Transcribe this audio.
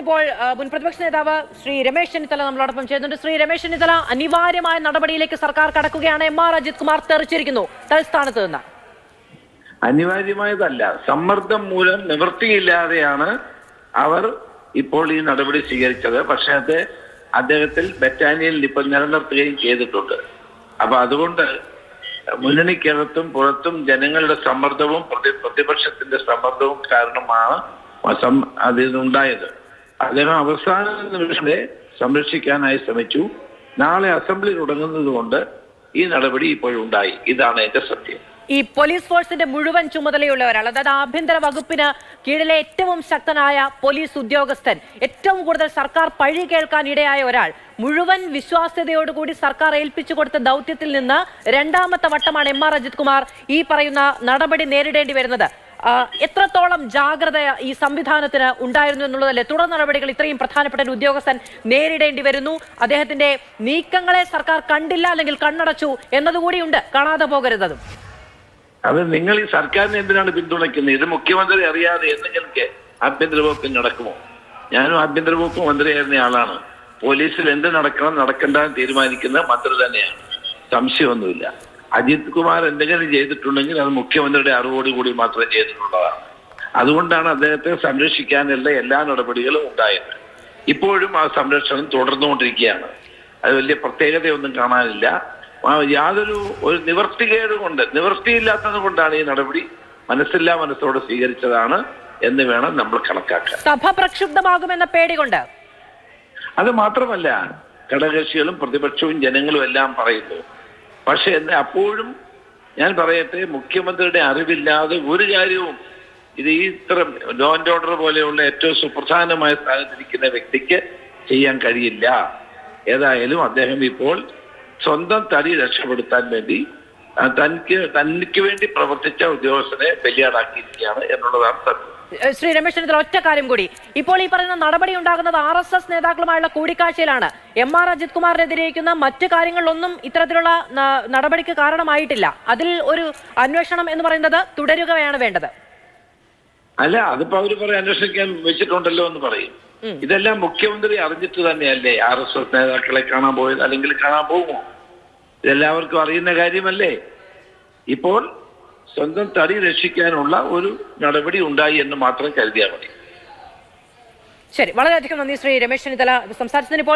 ഇപ്പോൾ മുൻ പ്രതിപക്ഷ നേതാവ് ശ്രീ രമേശ് ചെന്നിത്തല നമ്മളോടൊപ്പം ചേരുന്നുണ്ട്. ശ്രീ രമേശ് ചെന്നിത്തല, അനിവാര്യമായ നടപടിയിലേക്ക് സർക്കാർ കടക്കുകയാണ്. MR അജിത് കുമാർ തെറിച്ചിരിക്കുന്നു തൽസ്ഥാനത്ത് നിന്ന്. അനിവാര്യമായതല്ല, സമ്മർദ്ദം മൂലം നിവൃത്തിയില്ലാതെയാണ് അവർ ഇപ്പോൾ ഈ നടപടി സ്വീകരിച്ചത്. പക്ഷേ അദ്ദേഹത്തിൽ ബറ്റാലിയനിൽ ഇപ്പോൾ നിലനിർത്തുകയും ചെയ്തിട്ടുണ്ട്. അപ്പൊ അതുകൊണ്ട് മുന്നണിക്കകത്തും പുറത്തും ജനങ്ങളുടെ സമ്മർദ്ദവും പ്രതിപക്ഷത്തിന്റെ സമ്മർദ്ദവും കാരണമാണ് അതിനുണ്ടായത്. അദ്ദേഹം അവസാന നിമിഷത്തെ സംരക്ഷിക്കാനായി ശ്രമിച്ചു. നാളെ അസംബ്ലി തുടങ്ങുന്നത് കൊണ്ട് ഈ നടപടി ഇപ്പോഴുണ്ടായി. ഇതാണ് എന്റെ സത്യം. ഈ പോലീസ് ഫോഴ്സിന്റെ മുഴുവൻ ചുമതലയുള്ള ഒരാൾ, അതായത് ആഭ്യന്തര വകുപ്പിന് കീഴിലെ ഏറ്റവും ശക്തനായ പോലീസ് ഉദ്യോഗസ്ഥൻ, ഏറ്റവും കൂടുതൽ സർക്കാർ പഴി കേൾക്കാൻ ഇടയായ ഒരാൾ, മുഴുവൻ വിശ്വാസ്യതയോടുകൂടി സർക്കാർ ഏൽപ്പിച്ചു കൊടുത്ത ദൗത്യത്തിൽ നിന്ന് രണ്ടാമത്തെ വട്ടമാണ് MR അജിത് കുമാർ ഈ പറയുന്ന നടപടി നേരിടേണ്ടി വരുന്നത്. എത്രത്തോളം ജാഗ്രത ഈ സംവിധാനത്തിന് ഉണ്ടായിരുന്നു എന്നുള്ളതല്ലേ തുടർ നടപടികൾ ഇത്രയും പ്രധാനപ്പെട്ട ഒരു ഉദ്യോഗസ്ഥൻ നേരിടേണ്ടി വരുന്നു. അദ്ദേഹത്തിന്റെ നീക്കങ്ങളെ സർക്കാർ കണ്ടില്ല, അല്ലെങ്കിൽ കണ്ണടച്ചു എന്നതുകൂടിയുണ്ട്, കാണാതെ പോകരുതതും. അത് നിങ്ങൾ ഈ സർക്കാരിനെ എന്തിനാണ് പിന്തുണയ്ക്കുന്നത്? ഇത് മുഖ്യമന്ത്രി അറിയാതെ എന്തെങ്കിലും ആഭ്യന്തര വകുപ്പിൽ നടക്കുമോ? ഞാനും ആഭ്യന്തര വകുപ്പ് മന്ത്രിയായിരുന്ന ആളാണ്. പോലീസിൽ എന്ത് നടക്കണം നടക്കണ്ടെന്ന് തീരുമാനിക്കുന്ന മന്ത്രി തന്നെയാണ്, സംശയമൊന്നുമില്ല. അജിത് കുമാർ എന്തെങ്കിലും ചെയ്തിട്ടുണ്ടെങ്കിൽ അത് മുഖ്യമന്ത്രിയുടെ അറിവോടുകൂടി മാത്രമേ ചെയ്തിട്ടുള്ളതാണ്. അതുകൊണ്ടാണ് അദ്ദേഹത്തെ സംരക്ഷിക്കാനുള്ള എല്ലാ നടപടികളും ഉണ്ടായത്. ഇപ്പോഴും ആ സംരക്ഷണം തുടർന്നുകൊണ്ടിരിക്കുകയാണ്. അത് വലിയ പ്രത്യേകതയൊന്നും കാണാനില്ല. ഒരു നിവൃത്തികേട് കൊണ്ട്, നിവൃത്തിയില്ലാത്തത് കൊണ്ടാണ് ഈ നടപടി മനസ്സില്ലാ മനസ്സോടെ സ്വീകരിച്ചതാണ് എന്ന് വേണം നമ്മൾ കണക്കാക്കാൻ. സഭ പ്രക്ഷുബ്ധമാകുമെന്ന പേടികൊണ്ട് അത് മാത്രമല്ല, ഘടകകക്ഷികളും പ്രതിപക്ഷവും ജനങ്ങളും എല്ലാം പറയുന്നു. പക്ഷെ അപ്പോഴും ഞാൻ പറയട്ടെ, മുഖ്യമന്ത്രിയുടെ അറിവില്ലാതെ ഒരു കാര്യവും ഇത് ഇത്ര ലോ ആൻഡ് ഓർഡർ പോലെയുള്ള ഏറ്റവും സുപ്രധാനമായ സ്ഥാനത്തിരിക്കുന്ന വ്യക്തിക്ക് ചെയ്യാൻ കഴിയില്ല. ഏതായാലും അദ്ദേഹം ഇപ്പോൾ സ്വന്തം തടി രക്ഷപ്പെടുത്താൻ വേണ്ടി തനിക്ക് വേണ്ടി പ്രവർത്തിച്ച ഉദ്യോഗസ്ഥനെ ബലിയാടാക്കിയിരിക്കുകയാണ് എന്നുള്ളതാണ് സത്യം. ശ്രീ രമേശ് ചെന്നിത്തല, ഒറ്റ കാര്യം കൂടി. ഇപ്പോൾ ഈ പറയുന്ന നടപടി ഉണ്ടാകുന്നത് RSS നേതാക്കളുമായുള്ള കൂടിക്കാഴ്ചയിലാണ്. MR അജിത് കുമാറിനെതിരേക്കുന്ന മറ്റു കാര്യങ്ങളിലൊന്നും ഇത്തരത്തിലുള്ള നടപടിക്ക് കാരണമായിട്ടില്ല. അതിൽ ഒരു അന്വേഷണം എന്ന് പറയുന്നത് തുടരുകയാണ് വേണ്ടത്. അല്ല, അതിപ്പോ അവര് പറയും അന്വേഷിക്കാൻ വെച്ചിട്ടുണ്ടല്ലോ എന്ന് പറയും. ഇതെല്ലാം മുഖ്യമന്ത്രി അറിഞ്ഞിട്ട് തന്നെയല്ലേ RSS നേതാക്കളെ കാണാൻ പോയത്, അല്ലെങ്കിൽ കാണാൻ പോകുമോ? ഇതെല്ലാവർക്കും അറിയുന്ന കാര്യമല്ലേ. ഇപ്പോൾ സ്വന്തം തടി രക്ഷിക്കാനുള്ള ഒരു നടപടി ഉണ്ടായി എന്ന് മാത്രം കരുതിയാൽ മതി. ശരി, വളരെയധികം നന്ദി ശ്രീ രമേശ് ചെന്നിത്തല സംസാരിച്ചതിന്.